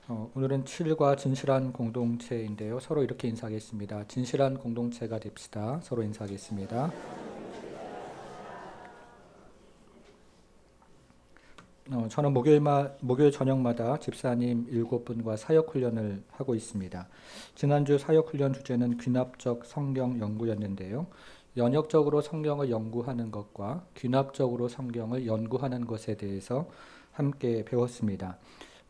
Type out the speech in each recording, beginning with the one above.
오늘은 7과 진실한 공동체인데요. 서로 이렇게 인사하겠습니다. 진실한 공동체가 됩시다. 서로 인사하겠습니다. 저는 목요일 저녁마다 집사님 7분과 사역훈련을 하고 있습니다. 지난주 사역훈련 주제는 귀납적 성경 연구였는데요. 연역적으로 성경을 연구하는 것과 귀납적으로 성경을 연구하는 것에 대해서 함께 배웠습니다.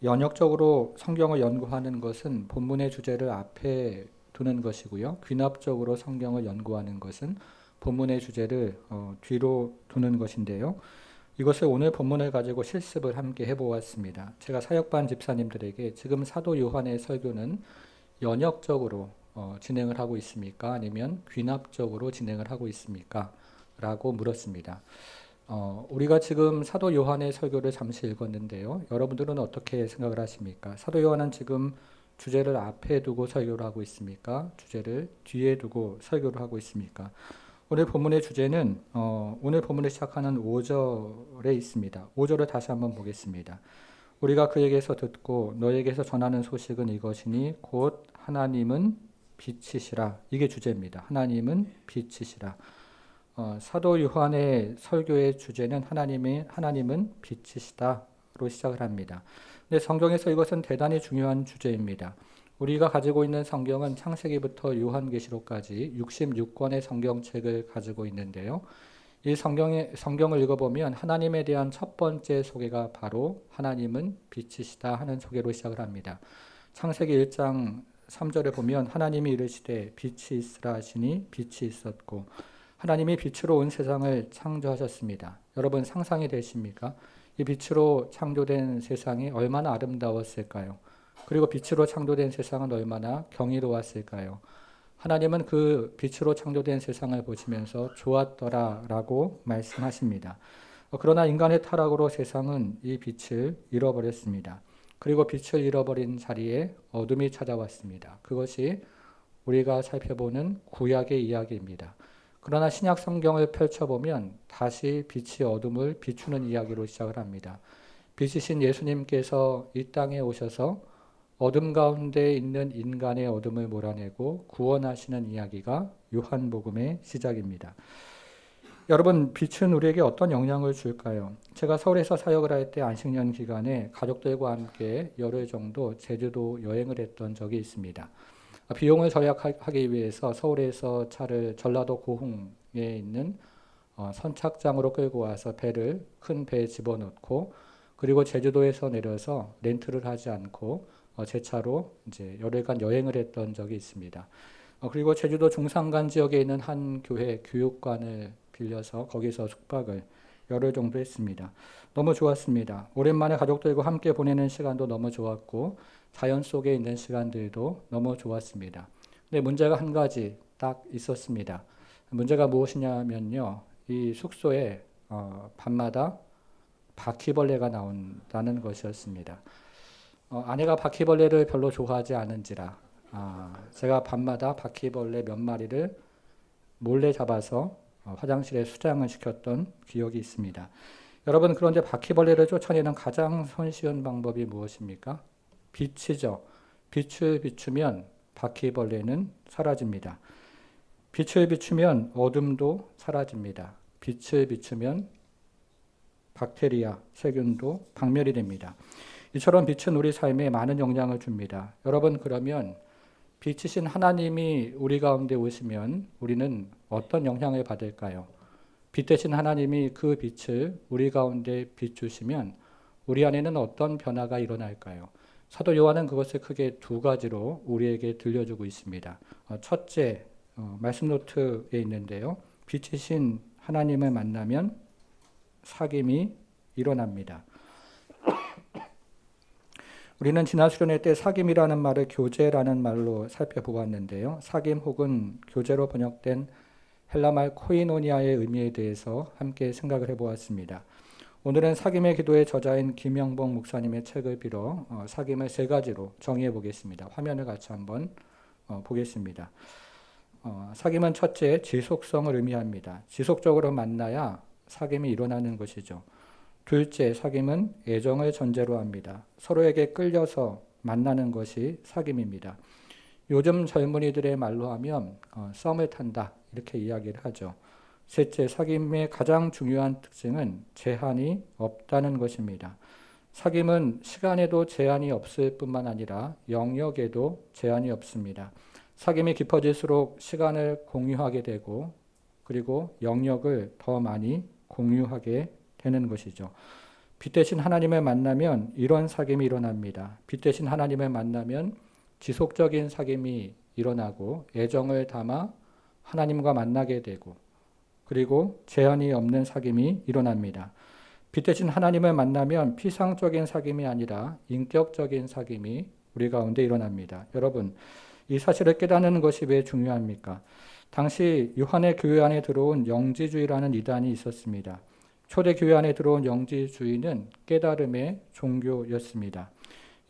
연역적으로 성경을 연구하는 것은 본문의 주제를 앞에 두는 것이고요. 귀납적으로 성경을 연구하는 것은 본문의 주제를 뒤로 두는 것인데요. 이것을 오늘 본문을 가지고 실습을 함께 해보았습니다. 제가 사역반 집사님들에게 지금 사도 요한의 설교는 연역적으로 진행을 하고 있습니까? 아니면 귀납적으로 진행을 하고 있습니까? 라고 물었습니다. 우리가 지금 사도 요한의 설교를 잠시 읽었는데요. 여러분들은 어떻게 생각을 하십니까? 사도 요한은 지금 주제를 앞에 두고 설교를 하고 있습니까? 주제를 뒤에 두고 설교를 하고 있습니까? 오늘 본문의 주제는 오늘 본문을 시작하는 5절에 있습니다. 5절을 다시 한번 보겠습니다. 우리가 그에게서 듣고 너에게서 전하는 소식은 이것이니 곧 하나님은 빛이시라. 이게 주제입니다. 하나님은 빛이시라. 사도 요한의 설교의 주제는 하나님은 빛이시다로 시작을 합니다. 근데 성경에서 이것은 대단히 중요한 주제입니다. 우리가 가지고 있는 성경은 창세기부터 요한계시록까지 66권의 성경책을 가지고 있는데요. 이 성경을 읽어보면 하나님에 대한 첫 번째 소개가 바로 하나님은 빛이시다 하는 소개로 시작을 합니다. 창세기 1장 3절에 보면 하나님이 이르시되 빛이 있으라 하시니 빛이 있었고 하나님이 빛으로 온 세상을 창조하셨습니다. 여러분 상상이 되십니까? 이 빛으로 창조된 세상이 얼마나 아름다웠을까요? 그리고 빛으로 창조된 세상은 얼마나 경이로웠을까요? 하나님은 그 빛으로 창조된 세상을 보시면서 좋았더라라고 말씀하십니다. 그러나 인간의 타락으로 세상은 이 빛을 잃어버렸습니다. 그리고 빛을 잃어버린 자리에 어둠이 찾아왔습니다. 그것이 우리가 살펴보는 구약의 이야기입니다. 그러나 신약 성경을 펼쳐보면 다시 빛이 어둠을 비추는 이야기로 시작을 합니다. 빛이신 예수님께서 이 땅에 오셔서 어둠 가운데 있는 인간의 어둠을 몰아내고 구원하시는 이야기가 요한복음의 시작입니다. 여러분, 빛은 우리에게 어떤 영향을 줄까요? 제가 서울에서 사역을 할 때 안식년 기간에 가족들과 함께 열흘 정도 제주도 여행을 했던 적이 있습니다. 비용을 절약하기 위해서 서울에서 차를 전라도 고흥에 있는 선착장으로 끌고 와서 큰 배에 집어넣고 그리고 제주도에서 내려서 렌트를 하지 않고 제 차로 이제 열흘간 여행을 했던 적이 있습니다. 그리고 제주도 중산간 지역에 있는 한 교회 교육관을 빌려서 거기서 숙박을 열흘 정도 했습니다. 너무 좋았습니다. 오랜만에 가족들과 함께 보내는 시간도 너무 좋았고 자연 속에 있는 시간들도 너무 좋았습니다. 근데 문제가 한 가지 딱 있었습니다. 문제가 무엇이냐면요. 이 숙소에 밤마다 바퀴벌레가 나온다는 것이었습니다. 아내가 바퀴벌레를 별로 좋아하지 않은지라 제가 밤마다 바퀴벌레 몇 마리를 몰래 잡아서 화장실에 수장을 시켰던 기억이 있습니다. 여러분, 그런데 바퀴벌레를 쫓아내는 가장 손쉬운 방법이 무엇입니까? 빛이죠. 빛을 비추면 바퀴벌레는 사라집니다. 빛을 비추면 어둠도 사라집니다. 빛을 비추면 박테리아, 세균도 박멸이 됩니다. 이처럼 빛은 우리 삶에 많은 영향을 줍니다. 여러분, 그러면 빛이신 하나님이 우리 가운데 오시면 우리는 어떤 영향을 받을까요? 빛 대신 하나님이 그 빛을 우리 가운데 비추시면 우리 안에는 어떤 변화가 일어날까요? 사도 요한은 그것을 크게 두 가지로 우리에게 들려주고 있습니다. 첫째, 말씀 노트에 있는데요. 빛이신 하나님을 만나면 사귐이 일어납니다. 우리는 지난 수련회 때 사귐이라는 말을 교제라는 말로 살펴보았는데요. 사귐 혹은 교제로 번역된 헬라말 코이노니아의 의미에 대해서 함께 생각을 해보았습니다. 오늘은 사귐의 기도의 저자인 김영복 목사님의 책을 빌어 사귐을 세 가지로 정의해 보겠습니다. 화면을 같이 한번 보겠습니다. 사귐은 첫째, 지속성을 의미합니다. 지속적으로 만나야 사귐이 일어나는 것이죠. 둘째, 사귐은 애정을 전제로 합니다. 서로에게 끌려서 만나는 것이 사귐입니다. 요즘 젊은이들의 말로 하면 썸을 탄다 이렇게 이야기를 하죠. 셋째, 사귐의 가장 중요한 특징은 제한이 없다는 것입니다. 사귐은 시간에도 제한이 없을 뿐만 아니라 영역에도 제한이 없습니다. 사귐이 깊어질수록 시간을 공유하게 되고 그리고 영역을 더 많이 공유하게 되는 것이죠. 빛 대신 하나님을 만나면 이런 사귐이 일어납니다. 빛 대신 하나님을 만나면 지속적인 사귐이 일어나고 애정을 담아 하나님과 만나게 되고 그리고 제한이 없는 사귐이 일어납니다. 빛 대신 하나님을 만나면 피상적인 사귐이 아니라 인격적인 사귐이 우리 가운데 일어납니다. 여러분, 이 사실을 깨닫는 것이 왜 중요합니까? 당시 요한의 교회 안에 들어온 영지주의라는 이단이 있었습니다. 초대 교회 안에 들어온 영지주의는 깨달음의 종교였습니다.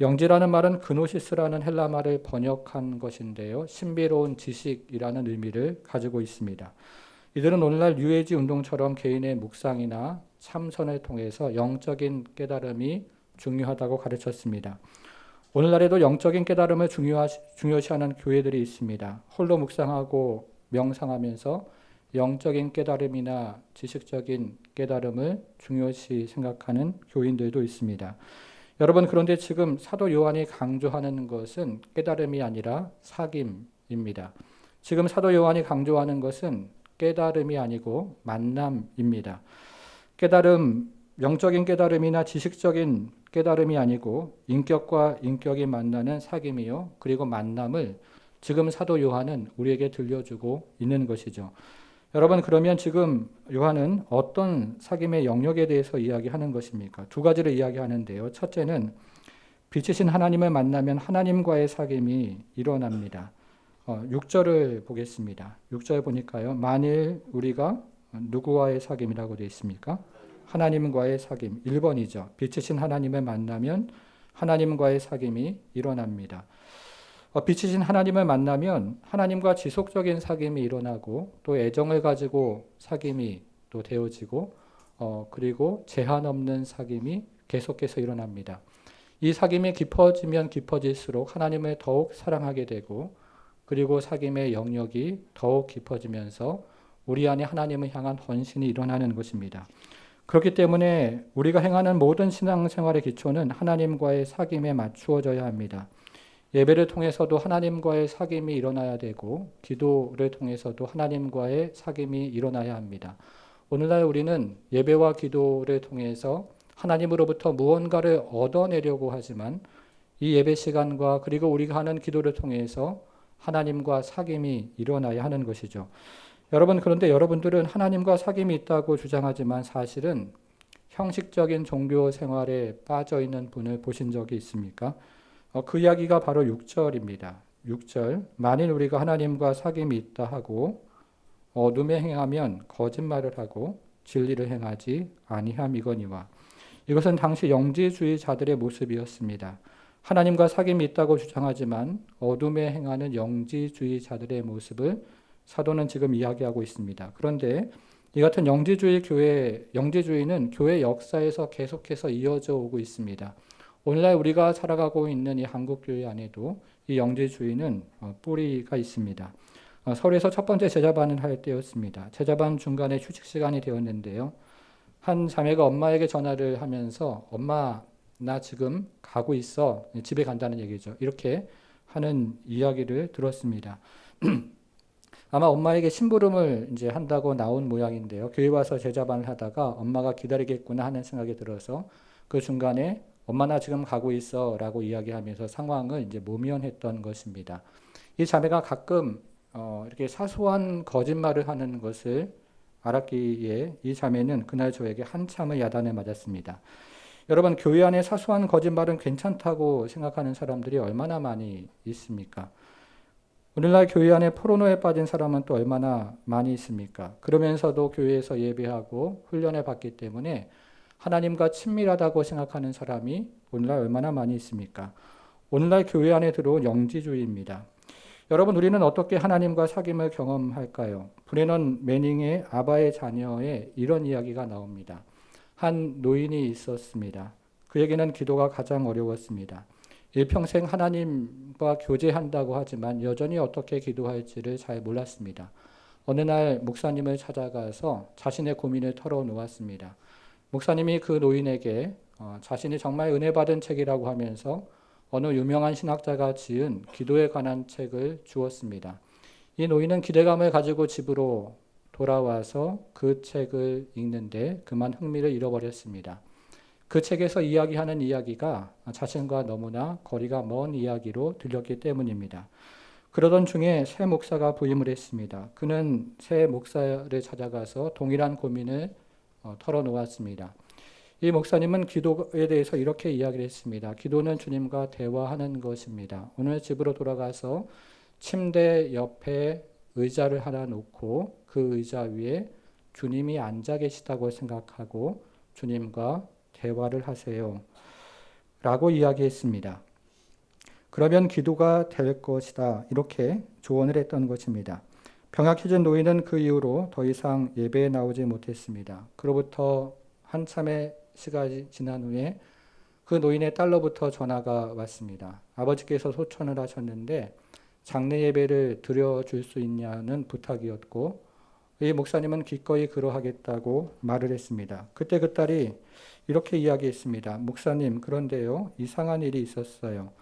영지라는 말은 그노시스라는 헬라 말을 번역한 것인데요. 신비로운 지식이라는 의미를 가지고 있습니다. 이들은 오늘날 뉴에이지 운동처럼 개인의 묵상이나 참선을 통해서 영적인 깨달음이 중요하다고 가르쳤습니다. 오늘날에도 영적인 깨달음을 중요시하는 교회들이 있습니다. 홀로 묵상하고 명상하면서 영적인 깨달음이나 지식적인 깨달음을 중요시 생각하는 교인들도 있습니다. 여러분, 그런데 지금 사도 요한이 강조하는 것은 깨달음이 아니라 사귐입니다. 지금 사도 요한이 강조하는 것은 깨달음이 아니고 만남입니다. 깨달음, 영적인 깨달음이나 지식적인 깨달음이 아니고 인격과 인격이 만나는 사귐이요. 그리고 만남을 지금 사도 요한은 우리에게 들려주고 있는 것이죠. 여러분, 그러면 지금 요한은 어떤 사귐의 영역에 대해서 이야기하는 것입니까? 두 가지를 이야기하는데요. 첫째는 빛이신 하나님을 만나면 하나님과의 사귐이 일어납니다. 6절을 보겠습니다. 6절 보니까요. 만일 우리가 누구와의 사귐이라고 되어 있습니까? 하나님과의 사귐. 1번이죠. 빛이신 하나님을 만나면 하나님과의 사귐이 일어납니다. 빛이신 하나님을 만나면 하나님과 지속적인 사귐이 일어나고 또 애정을 가지고 사귐이 또 되어지고 그리고 제한 없는 사귐이 계속해서 일어납니다. 이 사귐이 깊어지면 깊어질수록 하나님을 더욱 사랑하게 되고 그리고 사귐의 영역이 더욱 깊어지면서 우리 안에 하나님을 향한 헌신이 일어나는 것입니다. 그렇기 때문에 우리가 행하는 모든 신앙생활의 기초는 하나님과의 사귐에 맞추어져야 합니다. 예배를 통해서도 하나님과의 사귐이 일어나야 되고 기도를 통해서도 하나님과의 사귐이 일어나야 합니다. 오늘날 우리는 예배와 기도를 통해서 하나님으로부터 무언가를 얻어내려고 하지만 이 예배 시간과 그리고 우리가 하는 기도를 통해서 하나님과 사귐이 일어나야 하는 것이죠. 여러분, 그런데 여러분들은 하나님과 사귐이 있다고 주장하지만 사실은 형식적인 종교 생활에 빠져 있는 분을 보신 적이 있습니까? 그 이야기가 바로 6절입니다. 6절, 만일 우리가 하나님과 사귐이 있다 하고 어둠에 행하면 거짓말을 하고 진리를 행하지 아니함이거니와. 이것은 당시 영지주의자들의 모습이었습니다. 하나님과 사귐이 있다고 주장하지만 어둠에 행하는 영지주의자들의 모습을 사도는 지금 이야기하고 있습니다. 그런데 이 같은 영지주의는 교회 역사에서 계속해서 이어져 오고 있습니다. 오늘날 우리가 살아가고 있는 이 한국교회 안에도 이 영지주의는 뿌리가 있습니다. 서울에서 첫 번째 제자반을 할 때였습니다. 제자반 중간에 휴식 시간이 되었는데요. 한 자매가 엄마에게 전화를 하면서 엄마, 나 지금 가고 있어. 집에 간다는 얘기죠. 이렇게 하는 이야기를 들었습니다. 아마 엄마에게 심부름을 이제 한다고 나온 모양인데요. 교회 와서 제자반을 하다가 엄마가 기다리겠구나 하는 생각이 들어서 그 중간에 엄마 나 지금 가고 있어 라고 이야기하면서 상황을 이제 모면했던 것입니다. 이 자매가 가끔 이렇게 사소한 거짓말을 하는 것을 알았기에 이 자매는 그날 저에게 한참을 야단을 맞았습니다. 여러분, 교회 안에 사소한 거짓말은 괜찮다고 생각하는 사람들이 얼마나 많이 있습니까? 오늘날 교회 안에 포르노에 빠진 사람은 또 얼마나 많이 있습니까? 그러면서도 교회에서 예배하고 훈련을 받기 때문에 하나님과 친밀하다고 생각하는 사람이 오늘날 얼마나 많이 있습니까? 오늘날 교회 안에 들어온 영지주의입니다. 여러분, 우리는 어떻게 하나님과 사귐을 경험할까요? 브레넌 매닝의 아바의 자녀에 이런 이야기가 나옵니다. 한 노인이 있었습니다. 그에게는 기도가 가장 어려웠습니다. 일평생 하나님과 교제한다고 하지만 여전히 어떻게 기도할지를 잘 몰랐습니다. 어느 날 목사님을 찾아가서 자신의 고민을 털어놓았습니다. 목사님이 그 노인에게 자신이 정말 은혜 받은 책이라고 하면서 어느 유명한 신학자가 지은 기도에 관한 책을 주었습니다. 이 노인은 기대감을 가지고 집으로 돌아와서 그 책을 읽는데 그만 흥미를 잃어버렸습니다. 그 책에서 이야기하는 이야기가 자신과 너무나 거리가 먼 이야기로 들렸기 때문입니다. 그러던 중에 새 목사가 부임을 했습니다. 그는 새 목사를 찾아가서 동일한 고민을 털어놓았습니다. 이 목사님은 기도에 대해서 이렇게 이야기를 했습니다. 기도는 주님과 대화하는 것입니다. 오늘 집으로 돌아가서 침대 옆에 의자를 하나 놓고 그 의자 위에 주님이 앉아 계시다고 생각하고 주님과 대화를 하세요. 라고 이야기했습니다. 그러면 기도가 될 것이다. 이렇게 조언을 했던 것입니다. 병약해진 노인은 그 이후로 더 이상 예배에 나오지 못했습니다. 그로부터 한참의 시간이 지난 후에 그 노인의 딸로부터 전화가 왔습니다. 아버지께서 소천을 하셨는데 장례 예배를 드려줄 수 있냐는 부탁이었고 이 목사님은 기꺼이 그러하겠다고 말을 했습니다. 그때 그 딸이 이렇게 이야기했습니다. 목사님, 그런데요, 이상한 일이 있었어요.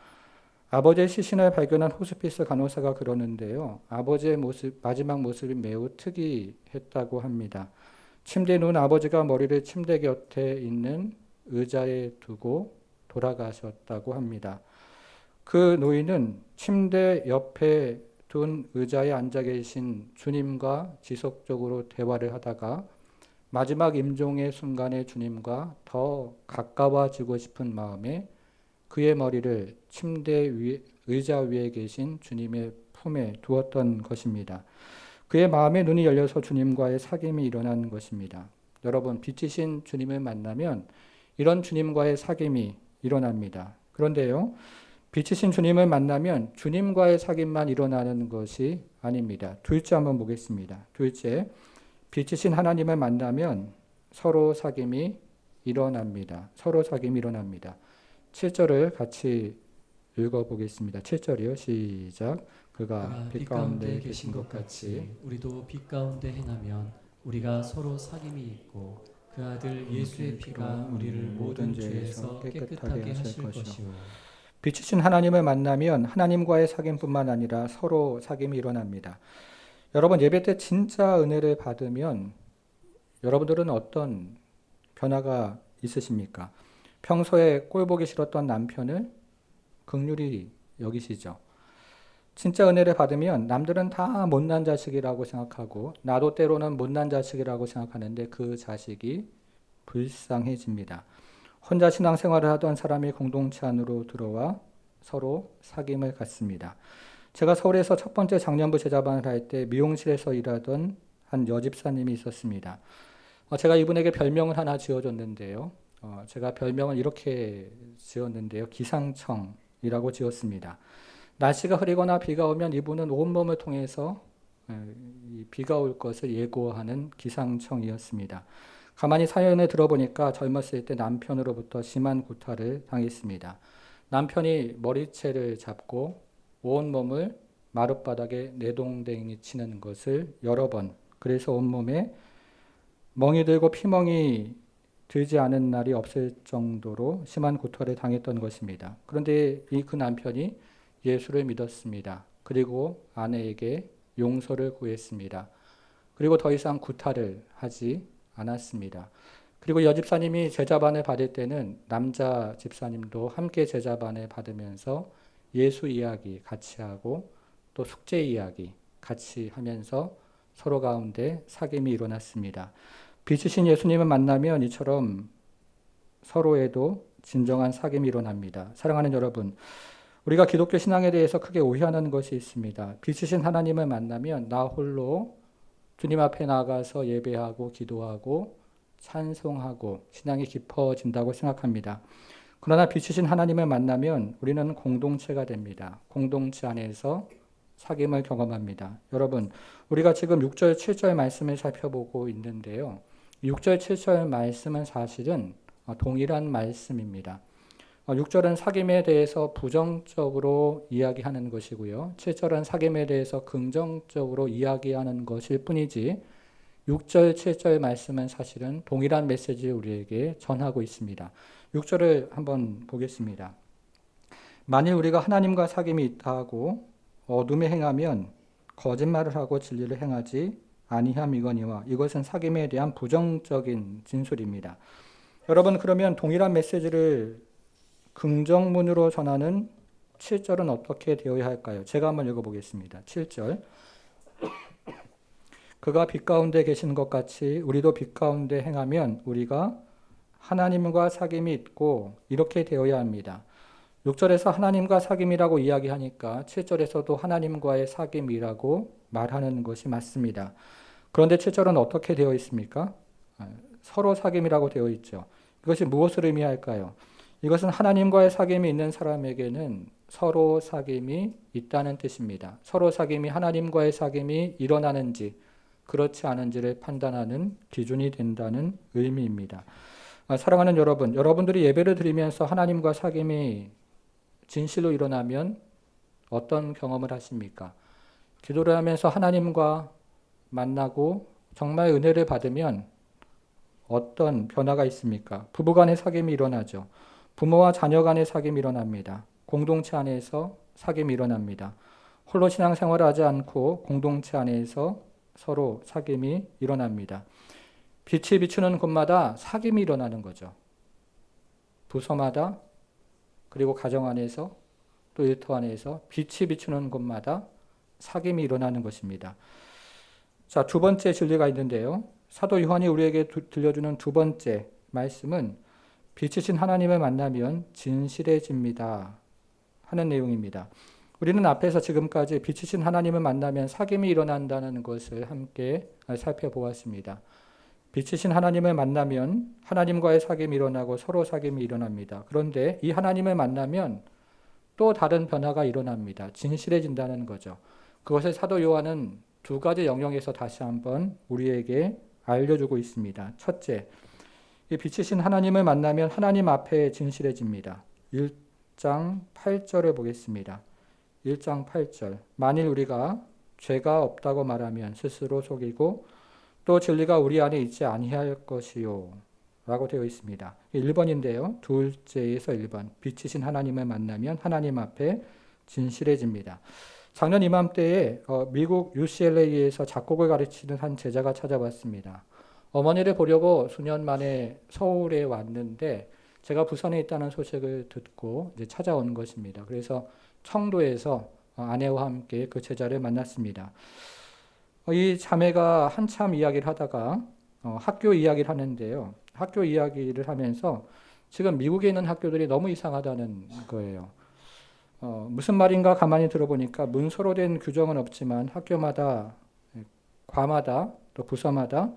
아버지의 시신을 발견한 호스피스 간호사가 그러는데요. 아버지의 마지막 모습이 매우 특이했다고 합니다. 침대에 누운 아버지가 머리를 침대 곁에 있는 의자에 두고 돌아가셨다고 합니다. 그 노인은 침대 옆에 둔 의자에 앉아 계신 주님과 지속적으로 대화를 하다가 마지막 임종의 순간에 주님과 더 가까워지고 싶은 마음에 그의 머리를 침대 위, 의자 위에 계신 주님의 품에 두었던 것입니다. 그의 마음의 눈이 열려서 주님과의 사귐이 일어난 것입니다. 여러분, 빛이신 주님을 만나면 이런 주님과의 사귐이 일어납니다. 그런데요, 빛이신 주님을 만나면 주님과의 사귐만 일어나는 것이 아닙니다. 둘째 한번 보겠습니다. 둘째, 빛이신 하나님을 만나면 서로 사귐이 일어납니다. 서로 사귐이 일어납니다. 7절을 같이 읽어보겠습니다. 7절이요. 시작. 그가 빛 가운데 계신 것 같이 우리도 빛 가운데 행하면 우리가 서로 사귐이 있고 그 아들 예수의 피가 우리를 모든 죄에서 깨끗하게 하실 것이요. 빛이신 하나님을 만나면 하나님과의 사귐뿐만 아니라 서로 사귐이 일어납니다. 여러분, 예배 때 진짜 은혜를 받으면 여러분들은 어떤 변화가 있으십니까? 평소에 꼴보기 싫었던 남편을 긍휼히 여기시죠. 진짜 은혜를 받으면 남들은 다 못난 자식이라고 생각하고 나도 때로는 못난 자식이라고 생각하는데 그 자식이 불쌍해집니다. 혼자 신앙생활을 하던 사람이 공동체 안으로 들어와 서로 사귐을 갖습니다. 제가 서울에서 첫 번째 장년부 제자반을 할 때 미용실에서 일하던 한 여집사님이 있었습니다. 제가 이분에게 별명을 하나 지어줬는데요. 제가 별명을 이렇게 지었는데요. 기상청이라고 지었습니다. 날씨가 흐리거나 비가 오면 이분은 온몸을 통해서 비가 올 것을 예고하는 기상청이었습니다. 가만히 사연을 들어보니까 젊었을 때 남편으로부터 심한 구타를 당했습니다. 남편이 머리채를 잡고 온몸을 마룻바닥에 내동댕이 치는 것을 여러 번, 그래서 온몸에 멍이 들고 피멍이 들지 않은 날이 없을 정도로 심한 구타를 당했던 것입니다. 그런데 그 남편이 예수를 믿었습니다. 그리고 아내에게 용서를 구했습니다. 그리고 더 이상 구타를 하지 않았습니다. 그리고 여집사님이 제자반을 받을 때는 남자 집사님도 함께 제자반을 받으면서 예수 이야기 같이 하고 또 숙제 이야기 같이 하면서 서로 가운데 사귐이 일어났습니다. 빛이신 예수님을 만나면 이처럼 서로에도 진정한 사귐이 일어납니다. 사랑하는 여러분, 우리가 기독교 신앙에 대해서 크게 오해하는 것이 있습니다. 빛이신 하나님을 만나면 나 홀로 주님 앞에 나가서 예배하고 기도하고 찬송하고 신앙이 깊어진다고 생각합니다. 그러나 빛이신 하나님을 만나면 우리는 공동체가 됩니다. 공동체 안에서 사귐을 경험합니다. 여러분, 우리가 지금 6절, 7절 말씀을 살펴보고 있는데요. 6절, 7절 말씀은 사실은 동일한 말씀입니다. 6절은 사귐에 대해서 부정적으로 이야기하는 것이고요. 7절은 사귐에 대해서 긍정적으로 이야기하는 것일 뿐이지 6절, 7절 말씀은 사실은 동일한 메시지를 우리에게 전하고 있습니다. 6절을 한번 보겠습니다. 만일 우리가 하나님과 사귐이 있다 하고 어둠에 행하면 거짓말을 하고 진리를 행하지 아니함이거니와 이것은 사귐에 대한 부정적인 진술입니다. 여러분, 그러면 동일한 메시지를 긍정문으로 전하는 7절은 어떻게 되어야 할까요? 제가 한번 읽어보겠습니다. 7절. 그가 빛 가운데 계신 것 같이 우리도 빛 가운데 행하면 우리가 하나님과 사귐이 있고 이렇게 되어야 합니다. 6절에서 하나님과 사귐이라고 이야기하니까 7절에서도 하나님과의 사귐이라고 말하는 것이 맞습니다. 그런데 7절은 어떻게 되어 있습니까? 서로 사귐이라고 되어 있죠. 이것이 무엇을 의미할까요? 이것은 하나님과의 사귐이 있는 사람에게는 서로 사귐이 있다는 뜻입니다. 서로 사귐이 하나님과의 사귐이 일어나는지 그렇지 않은지를 판단하는 기준이 된다는 의미입니다. 사랑하는 여러분, 여러분들이 예배를 드리면서 하나님과 사귐이 진실로 일어나면 어떤 경험을 하십니까? 기도를 하면서 하나님과 만나고 정말 은혜를 받으면 어떤 변화가 있습니까? 부부간의 사귐이 일어나죠. 부모와 자녀 간의 사귐이 일어납니다. 공동체 안에서 사귐이 일어납니다. 홀로 신앙생활을 하지 않고 공동체 안에서 서로 사귐이 일어납니다. 빛이 비추는 곳마다 사귐이 일어나는 거죠. 부서마다 그리고 가정 안에서 또 일터 안에서 빛이 비추는 곳마다 사귐이 일어나는 것입니다. 자, 두 번째 진리가 있는데요. 사도 요한이 우리에게 들려주는 두 번째 말씀은 빛이신 하나님을 만나면 진실해집니다 하는 내용입니다. 우리는 앞에서 지금까지 빛이신 하나님을 만나면 사귐이 일어난다는 것을 함께 살펴보았습니다. 빛이신 하나님을 만나면 하나님과의 사귐이 일어나고 서로 사귐이 일어납니다. 그런데 이 하나님을 만나면 또 다른 변화가 일어납니다. 진실해진다는 거죠. 그것을 사도 요한은 두 가지 영역에서 다시 한번 우리에게 알려주고 있습니다. 첫째, 이 빛이신 하나님을 만나면 하나님 앞에 진실해집니다. 1장 8절을 보겠습니다. 1장 8절. 만일 우리가 죄가 없다고 말하면 스스로 속이고 또 진리가 우리 안에 있지 아니할 것이요 라고 되어 있습니다. 1번인데요. 둘째에서 1번. 빛이신 하나님을 만나면 하나님 앞에 진실해집니다. 작년 이맘때에 미국 UCLA에서 작곡을 가르치는 한 제자가 찾아왔습니다. 어머니를 보려고 수년 만에 서울에 왔는데 제가 부산에 있다는 소식을 듣고 이제 찾아온 것입니다. 그래서 청도에서 아내와 함께 그 제자를 만났습니다. 이 자매가 한참 이야기를 하다가 학교 이야기를 하는데요. 학교 이야기를 하면서 지금 미국에 있는 학교들이 너무 이상하다는 거예요. 무슨 말인가 가만히 들어보니까 문서로 된 규정은 없지만 학교마다, 과마다, 또 부서마다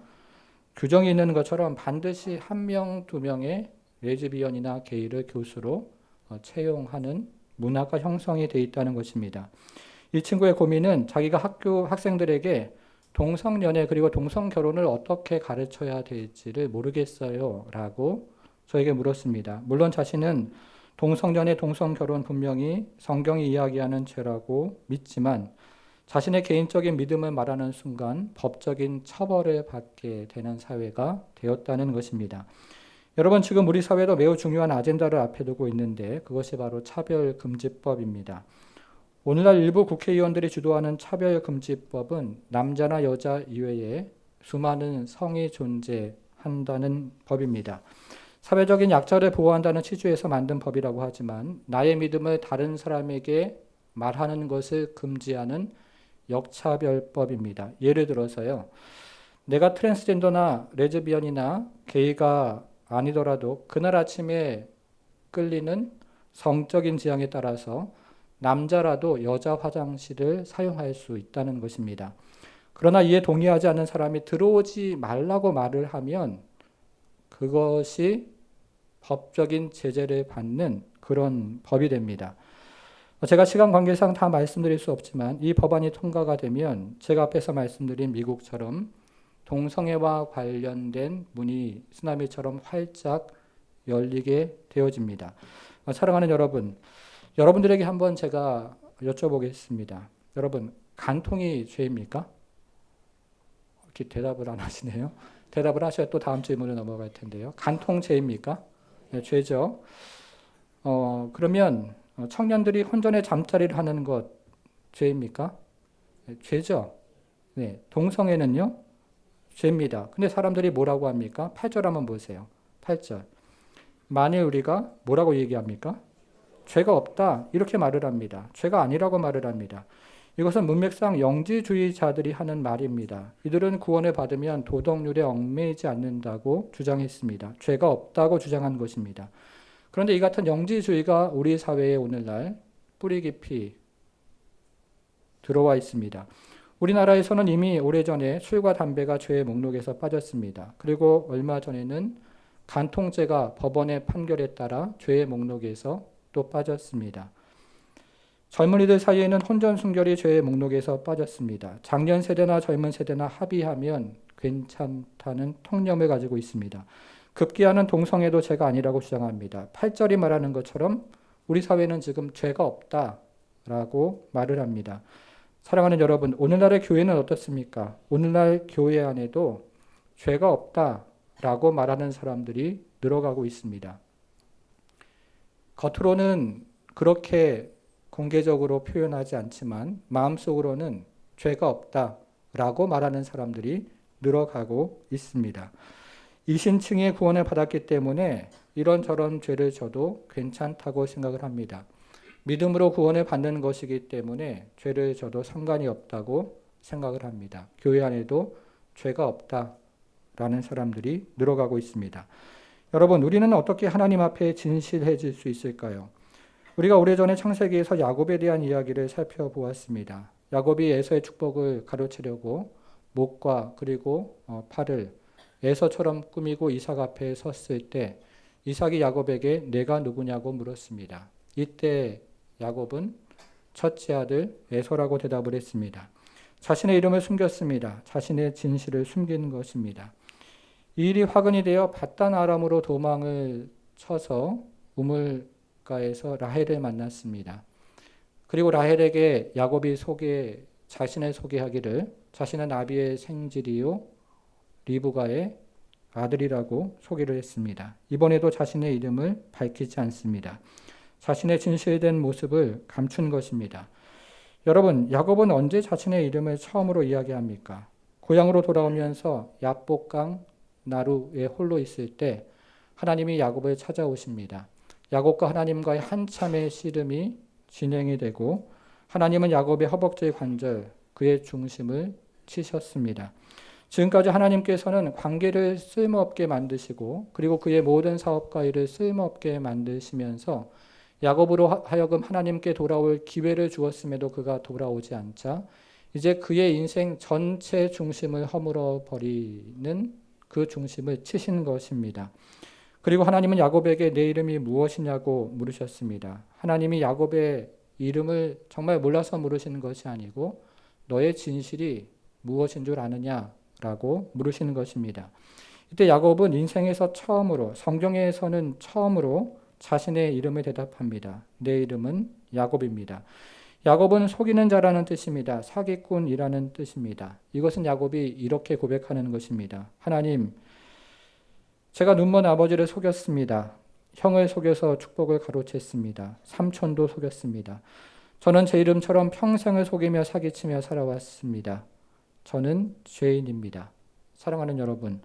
규정이 있는 것처럼 반드시 한 명, 두 명의 레즈비언이나 게이를 교수로 채용하는 문화가 형성이 돼 있다는 것입니다. 이 친구의 고민은 자기가 학교 학생들에게 동성연애 그리고 동성결혼을 어떻게 가르쳐야 될지를 모르겠어요 라고 저에게 물었습니다. 물론 자신은 동성연애, 동성결혼 분명히 성경이 이야기하는 죄라고 믿지만 자신의 개인적인 믿음을 말하는 순간 법적인 처벌을 받게 되는 사회가 되었다는 것입니다. 여러분, 지금 우리 사회도 매우 중요한 아젠다를 앞에 두고 있는데 그것이 바로 차별금지법입니다. 오늘날 일부 국회의원들이 주도하는 차별금지법은 남자나 여자 이외에 수많은 성이 존재한다는 법입니다. 사회적인 약자를 보호한다는 취지에서 만든 법이라고 하지만 나의 믿음을 다른 사람에게 말하는 것을 금지하는 역차별법입니다. 예를 들어서요. 내가 트랜스젠더나 레즈비언이나 게이가 아니더라도 그날 아침에 끌리는 성적인 지향에 따라서 남자라도 여자 화장실을 사용할 수 있다는 것입니다. 그러나 이에 동의하지 않는 사람이 들어오지 말라고 말을 하면 그것이 법적인 제재를 받는 그런 법이 됩니다. 제가 시간 관계상 다 말씀드릴 수 없지만 이 법안이 통과가 되면 제가 앞에서 말씀드린 미국처럼 동성애와 관련된 문이 쓰나미처럼 활짝 열리게 되어집니다. 사랑하는 여러분, 여러분들에게 한번 제가 여쭤보겠습니다. 여러분, 간통이 죄입니까? 이렇게 대답을 안 하시네요. 대답을 하셔야 또 다음 질문으로 넘어갈 텐데요. 간통 죄입니까? 네, 죄죠. 그러면 청년들이 혼전의 잠자리를 하는 것 죄입니까? 네, 죄죠. 네, 동성애는요? 죄입니다. 근데 사람들이 뭐라고 합니까? 8절 한번 보세요. 8절. 만일 우리가 뭐라고 얘기합니까? 죄가 없다. 이렇게 말을 합니다. 죄가 아니라고 말을 합니다. 이것은 문맥상 영지주의자들이 하는 말입니다. 이들은 구원을 받으면 도덕률에 얽매이지 않는다고 주장했습니다. 죄가 없다고 주장한 것입니다. 그런데 이 같은 영지주의가 우리 사회에 오늘날 뿌리 깊이 들어와 있습니다. 우리나라에서는 이미 오래전에 술과 담배가 죄의 목록에서 빠졌습니다. 그리고 얼마 전에는 간통죄가 법원의 판결에 따라 죄의 목록에서 또 빠졌습니다. 젊은이들 사이에는 혼전 순결이 죄의 목록에서 빠졌습니다. 장년 세대나 젊은 세대나 합의하면 괜찮다는 통념을 가지고 있습니다. 급기야는 동성애도 죄가 아니라고 주장합니다. 8절이 말하는 것처럼 우리 사회는 지금 죄가 없다라고 말을 합니다. 사랑하는 여러분, 오늘날의 교회는 어떻습니까? 오늘날 교회 안에도 죄가 없다라고 말하는 사람들이 늘어가고 있습니다. 겉으로는 그렇게 공개적으로 표현하지 않지만 마음속으로는 죄가 없다라고 말하는 사람들이 늘어가고 있습니다. 이신층의 구원을 받았기 때문에 이런저런 죄를 져도 괜찮다고 생각을 합니다. 믿음으로 구원을 받는 것이기 때문에 죄를 져도 상관이 없다고 생각을 합니다. 교회 안에도 죄가 없다라는 사람들이 늘어가고 있습니다. 여러분, 우리는 어떻게 하나님 앞에 진실해질 수 있을까요? 우리가 오래전에 창세기에서 야곱에 대한 이야기를 살펴보았습니다. 야곱이 에서의 축복을 가로채려고 목과 그리고 팔을 에서처럼 꾸미고 이삭 앞에 섰을 때 이삭이 야곱에게 내가 누구냐고 물었습니다. 이때 야곱은 첫째 아들 에서라고 대답을 했습니다. 자신의 이름을 숨겼습니다. 자신의 진실을 숨긴 것입니다. 이 일이 화근이 되어 밧단 아람으로 도망을 쳐서 우물가에서 라헬을 만났습니다. 그리고 라헬에게 야곱이 자신을 소개하기를 자신은 아비의 생질이요 리브가의 아들이라고 소개를 했습니다. 이번에도 자신의 이름을 밝히지 않습니다. 자신의 진실된 모습을 감춘 것입니다. 여러분, 야곱은 언제 자신의 이름을 처음으로 이야기합니까? 고향으로 돌아오면서 야복강 나루에 홀로 있을 때 하나님이 야곱을 찾아오십니다. 야곱과 하나님과의 한참의 씨름이 진행이 되고 하나님은 야곱의 허벅지 관절, 그의 중심을 치셨습니다. 지금까지 하나님께서는 관계를 쓸모없게 만드시고 그리고 그의 모든 사업과 일을 쓸모없게 만드시면서 야곱으로 하여금 하나님께 돌아올 기회를 주었음에도 그가 돌아오지 않자 이제 그의 인생 전체 중심을 허물어 버리는 그 중심을 치신 것입니다. 그리고 하나님은 야곱에게 내 이름이 무엇이냐고 물으셨습니다. 하나님이 야곱의 이름을 정말 몰라서 물으시는 것이 아니고 너의 진실이 무엇인 줄 아느냐라고 물으시는 것입니다. 이때 야곱은 인생에서 처음으로, 성경에서는 처음으로 자신의 이름을 대답합니다. 내 이름은 야곱입니다. 야곱은 속이는 자라는 뜻입니다. 사기꾼이라는 뜻입니다. 이것은 야곱이 이렇게 고백하는 것입니다. 하나님, 제가 눈먼 아버지를 속였습니다. 형을 속여서 축복을 가로챘습니다. 삼촌도 속였습니다. 저는 제 이름처럼 평생을 속이며 사기치며 살아왔습니다. 저는 죄인입니다. 사랑하는 여러분,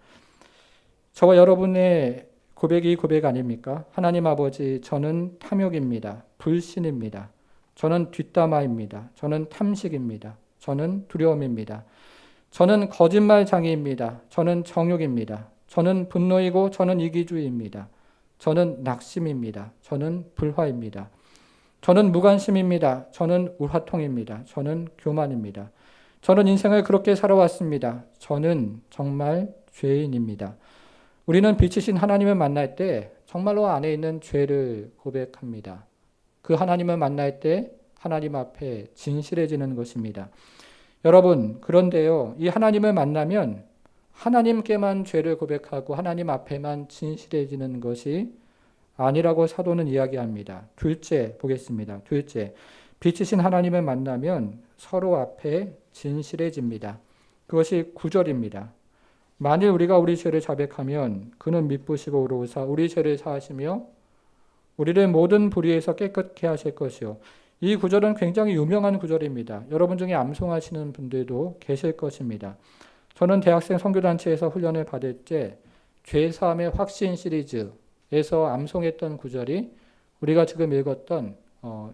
저와 여러분의 고백이 고백 아닙니까? 하나님 아버지, 저는 탐욕입니다. 불신입니다. 저는 뒷담화입니다. 저는 탐식입니다. 저는 두려움입니다. 저는 거짓말장애입니다. 저는 정욕입니다. 저는 분노이고 저는 이기주의입니다. 저는 낙심입니다. 저는 불화입니다. 저는 무관심입니다. 저는 우화통입니다. 저는 교만입니다. 저는 인생을 그렇게 살아왔습니다. 저는 정말 죄인입니다. 우리는 빛이신 하나님을 만날 때 정말로 안에 있는 죄를 고백합니다. 그 하나님을 만날 때 하나님 앞에 진실해지는 것입니다. 여러분, 그런데요, 이 하나님을 만나면 하나님께만 죄를 고백하고 하나님 앞에만 진실해지는 것이 아니라고 사도는 이야기합니다. 둘째 보겠습니다. 둘째, 빛이신 하나님을 만나면 서로 앞에 진실해집니다. 그것이 9절입니다. 만일 우리가 우리 죄를 자백하면 그는 미쁘시고 의로우사 우리 죄를 사하시며 우리를 모든 불의에서 깨끗게 하실 것이요. 이 구절은 굉장히 유명한 구절입니다. 여러분 중에 암송하시는 분들도 계실 것입니다. 저는 대학생 선교단체에서 훈련을 받을 때 죄사함의 확신 시리즈에서 암송했던 구절이 우리가 지금 읽었던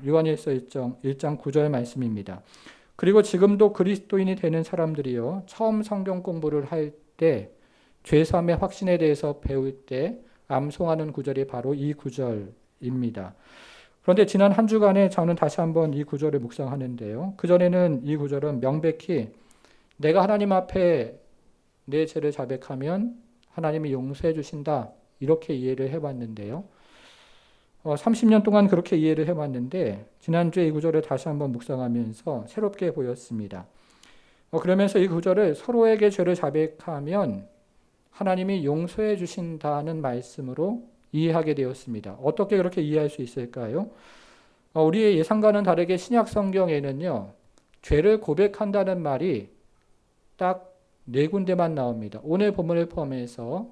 요한일서 1장 9절 말씀입니다. 그리고 지금도 그리스도인이 되는 사람들이요, 처음 성경 공부를 할 때 죄사함의 확신에 대해서 배울 때 암송하는 구절이 바로 이 구절입니다. 그런데 지난 한 주간에 저는 다시 한번 이 구절을 묵상하는데요. 그전에는 이 구절은 명백히 내가 하나님 앞에 내 죄를 자백하면 하나님이 용서해 주신다, 이렇게 이해를 해봤는데요. 30년 동안 그렇게 이해를 해봤는데 지난주에 이 구절을 다시 한번 묵상하면서 새롭게 보였습니다. 그러면서 이 구절을 서로에게 죄를 자백하면 하나님이 용서해 주신다는 말씀으로 이해하게 되었습니다. 어떻게 그렇게 이해할 수 있을까요? 우리의 예상과는 다르게 신약 성경에는요, 죄를 고백한다는 말이 딱 4군데만 나옵니다. 오늘 본문을 포함해서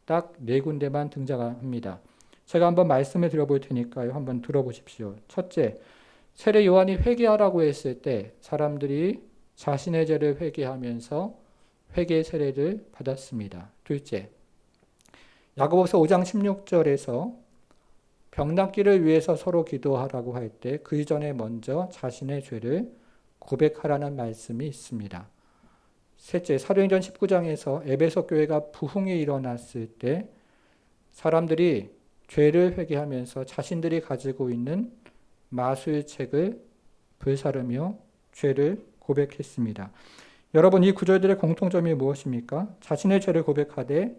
딱 4군데만 등장합니다. 제가 한번 말씀을 드려볼 테니까요. 한번 들어보십시오. 첫째, 세례 요한이 회개하라고 했을 때 사람들이 자신의 죄를 회개하면서 회개 세례를 받았습니다. 둘째, 야고보서 5장 16절에서 병낫기를 위해서 서로 기도하라고 할 때 그 이전에 먼저 자신의 죄를 고백하라는 말씀이 있습니다. 셋째, 사도행전 19장에서 에베소 교회가 부흥이 일어났을 때 사람들이 죄를 회개하면서 자신들이 가지고 있는 마술책을 불사르며 죄를 고백했습니다. 여러분, 이 구절들의 공통점이 무엇입니까? 자신의 죄를 고백하되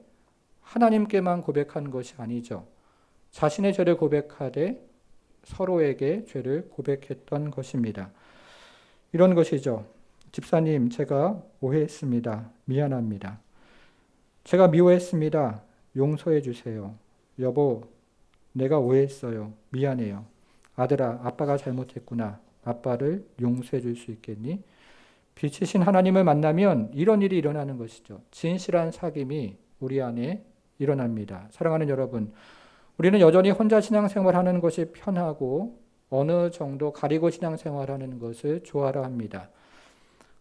하나님께만 고백한 것이 아니죠. 자신의 죄를 고백하되 서로에게 죄를 고백했던 것입니다. 이런 것이죠. 집사님, 제가 오해했습니다. 미안합니다. 제가 미워했습니다. 용서해 주세요. 여보, 내가 오해했어요. 미안해요. 아들아, 아빠가 잘못했구나. 아빠를 용서해 줄 수 있겠니? 빛이신 하나님을 만나면 이런 일이 일어나는 것이죠. 진실한 사귐이 우리 안에 일어납니다. 사랑하는 여러분, 우리는 여전히 혼자 신앙생활하는 것이 편하고 어느 정도 가리고 신앙생활하는 것을 좋아라 합니다.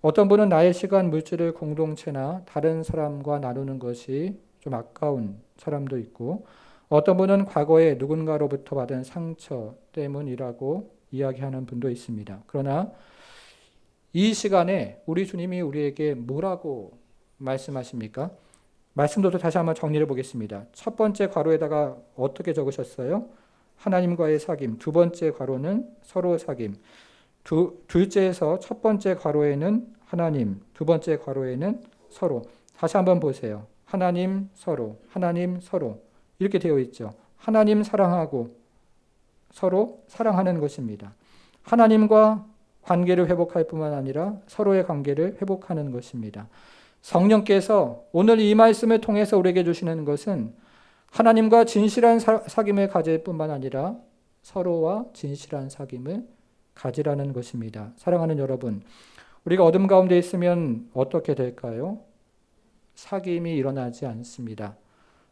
어떤 분은 나의 시간, 물질을 공동체나 다른 사람과 나누는 것이 좀 아까운 사람도 있고, 어떤 분은 과거에 누군가로부터 받은 상처 때문이라고 이야기하는 분도 있습니다. 그러나 이 시간에 우리 주님이 우리에게 뭐라고 말씀하십니까? 말씀도 다시 한번 정리해 보겠습니다. 첫 번째 괄호에다가 어떻게 적으셨어요? 하나님과의 사귐. 두 번째 괄호는 서로 사귐. 둘째에서 첫 번째 괄호에는 하나님, 두 번째 괄호에는 서로. 다시 한번 보세요. 하나님, 서로, 하나님, 서로. 이렇게 되어 있죠. 하나님 사랑하고 서로 사랑하는 것입니다. 하나님과 관계를 회복할 뿐만 아니라 서로의 관계를 회복하는 것입니다. 성령께서 오늘 이 말씀을 통해서 우리에게 주시는 것은 하나님과 진실한 사귐을 가질 뿐만 아니라 서로와 진실한 사귐을 가지라는 것입니다. 사랑하는 여러분, 우리가 어둠 가운데 있으면 어떻게 될까요? 사귐이 일어나지 않습니다.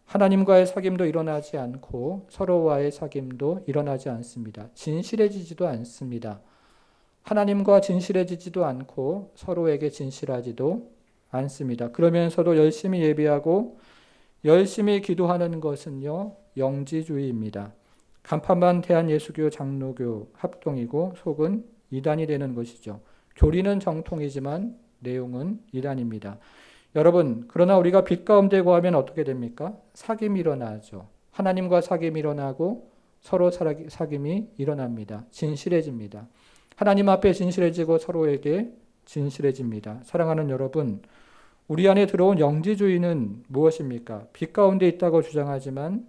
하나님과의 사귐도 일어나지 않고 서로와의 사귐도 일어나지 않습니다. 진실해지지도 않습니다. 하나님과 진실해지지도 않고 서로에게 진실하지도 않습니다. 그러면서도 열심히 예배하고 열심히 기도하는 것은요, 영지주의입니다. 간판만 대한예수교 장로교 합동이고 속은 이단이 되는 것이죠. 교리는 정통이지만 내용은 이단입니다. 여러분, 그러나 우리가 빛 가운데 거하면 어떻게 됩니까? 사귐이 일어나죠. 하나님과 사귐이 일어나고 서로 사귐이 일어납니다. 진실해집니다. 하나님 앞에 진실해지고 서로에게 진실해집니다. 사랑하는 여러분, 우리 안에 들어온 영지주의는 무엇입니까? 빛 가운데 있다고 주장하지만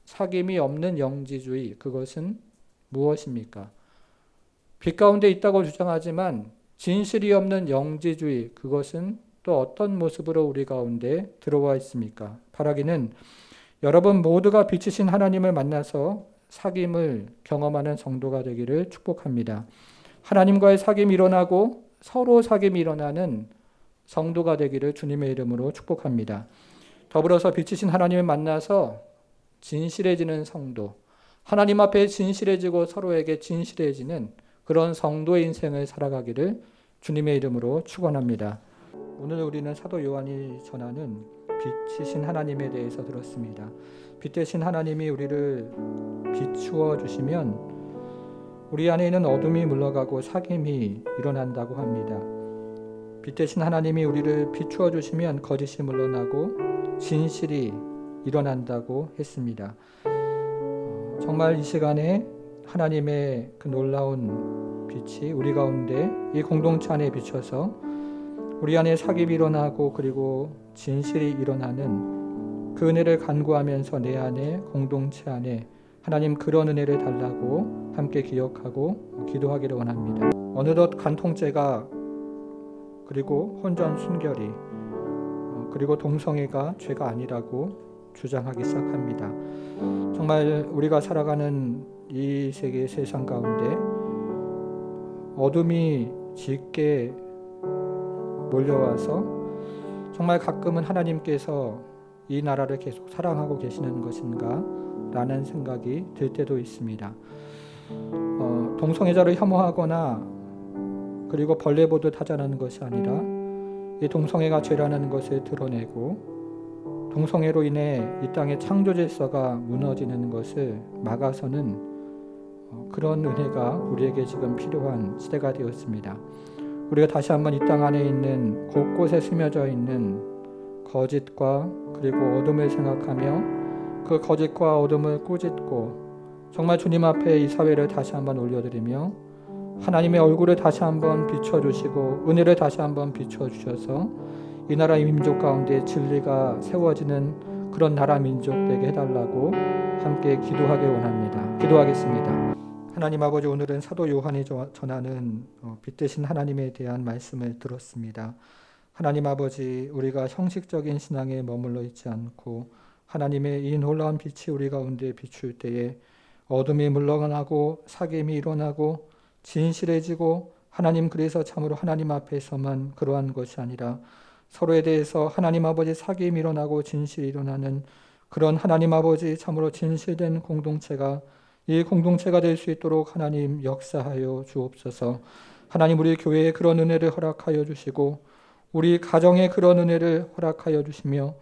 사귐이 없는 영지주의, 그것은 무엇입니까? 빛 가운데 있다고 주장하지만 진실이 없는 영지주의, 그것은 또 어떤 모습으로 우리 가운데 들어와 있습니까? 바라기는 여러분 모두가 빛이신 하나님을 만나서 사귐을 경험하는 성도가 되기를 축복합니다. 하나님과의 사귐이 일어나고 서로 사귐이 일어나는 성도가 되기를 주님의 이름으로 축복합니다. 더불어서 빛이신 하나님을 만나서 진실해지는 성도, 하나님 앞에 진실해지고 서로에게 진실해지는 그런 성도의 인생을 살아가기를 주님의 이름으로 축원합니다. 오늘 우리는 사도 요한이 전하는 빛이신 하나님에 대해서 들었습니다. 빛 대신 하나님이 우리를 비추어 주시면 우리 안에 있는 어둠이 물러가고 사귐이 일어난다고 합니다. 빛 대신 하나님이 우리를 비추어 주시면 거짓이 물러나고 진실이 일어난다고 했습니다. 정말 이 시간에 하나님의 그 놀라운 빛이 우리 가운데 이 공동체 안에 비춰서 우리 안에 사귐이 일어나고 그리고 진실이 일어나는 그 은혜를 간구하면서 내 안에 공동체 안에 하나님 그런 은혜를 달라고 함께 기억하고 기도하기를 원합니다. 어느덧 간통죄가 그리고 혼전 순결이 그리고 동성애가 죄가 아니라고 주장하기 시작합니다. 정말 우리가 살아가는 이 세계 세상 가운데 어둠이 짙게 몰려와서 정말 가끔은 하나님께서 이 나라를 계속 사랑하고 계시는 것인가 라는 생각이 들 때도 있습니다. 동성애자를 혐오하거나 그리고 벌레 보듯 하자는 것이 아니라 이 동성애가 죄라는 것을 드러내고 동성애로 인해 이 땅의 창조 질서가 무너지는 것을 막아서는 그런 은혜가 우리에게 지금 필요한 시대가 되었습니다. 우리가 다시 한번 이 땅 안에 있는 곳곳에 스며져 있는 거짓과 그리고 어둠을 생각하며 그 거짓과 어둠을 꾸짖고 정말 주님 앞에 이 사회를 다시 한번 올려드리며 하나님의 얼굴을 다시 한번 비춰주시고 은혜를 다시 한번 비춰주셔서 이 나라 민족 가운데 진리가 세워지는 그런 나라 민족 되게 해달라고 함께 기도하길 원합니다. 기도하겠습니다. 하나님 아버지, 오늘은 사도 요한이 전하는 빛 대신 하나님에 대한 말씀을 들었습니다. 하나님 아버지, 우리가 형식적인 신앙에 머물러 있지 않고 하나님의 이 놀라운 빛이 우리 가운데 비출 때에 어둠이 물러나고 사귐이 일어나고 진실해지고 하나님, 그래서 참으로 하나님 앞에서만 그러한 것이 아니라 서로에 대해서 하나님 아버지 사귐이 일어나고 진실이 일어나는 그런 하나님 아버지 참으로 진실된 공동체가 이 공동체가 될 수 있도록 하나님 역사하여 주옵소서. 하나님, 우리 교회에 그런 은혜를 허락하여 주시고 우리 가정에 그런 은혜를 허락하여 주시며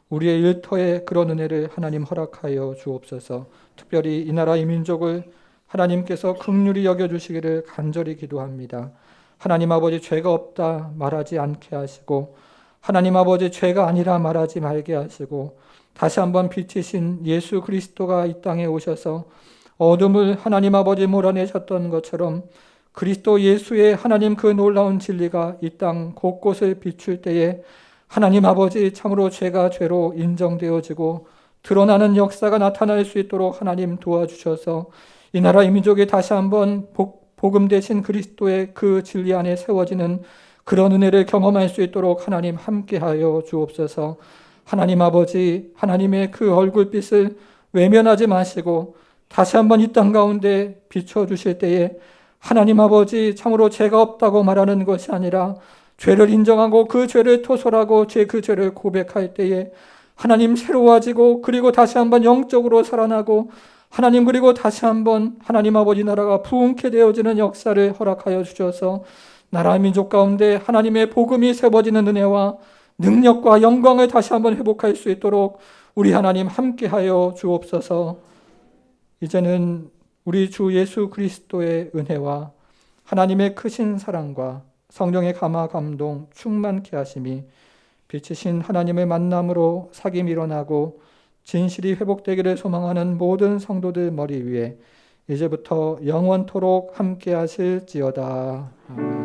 우리의 일터에 그런 은혜를 하나님 허락하여 주옵소서. 특별히 이 나라 이 민족을 하나님께서 긍휼히 여겨주시기를 간절히 기도합니다. 하나님 아버지, 죄가 없다 말하지 않게 하시고 하나님 아버지, 죄가 아니라 말하지 말게 하시고 다시 한번 빛이신 예수 그리스도가 이 땅에 오셔서 어둠을 하나님 아버지 몰아내셨던 것처럼 그리스도 예수의 하나님 그 놀라운 진리가 이 땅 곳곳을 비출 때에 하나님 아버지 참으로 죄가 죄로 인정되어지고 드러나는 역사가 나타날 수 있도록 하나님 도와주셔서 이 나라 이 민족이 다시 한번 복음 되신 그리스도의 그 진리 안에 세워지는 그런 은혜를 경험할 수 있도록 하나님 함께하여 주옵소서. 하나님 아버지, 하나님의 그 얼굴빛을 외면하지 마시고 다시 한번 이 땅 가운데 비춰주실 때에 하나님 아버지 참으로 죄가 없다고 말하는 것이 아니라 죄를 인정하고 그 죄를 토설하고 그 죄를 고백할 때에 하나님 새로워지고 그리고 다시 한번 영적으로 살아나고 하나님, 그리고 다시 한번 하나님 아버지 나라가 부흥케 되어지는 역사를 허락하여 주셔서 나라 민족 가운데 하나님의 복음이 세워지는 은혜와 능력과 영광을 다시 한번 회복할 수 있도록 우리 하나님 함께하여 주옵소서. 이제는 우리 주 예수 그리스도의 은혜와 하나님의 크신 사랑과 성령의 감화 감동 충만케 하심이 빛이신 하나님의 만남으로 사귐이 일어나고 진실이 회복되기를 소망하는 모든 성도들 머리 위에 이제부터 영원토록 함께 하실지어다. 아멘.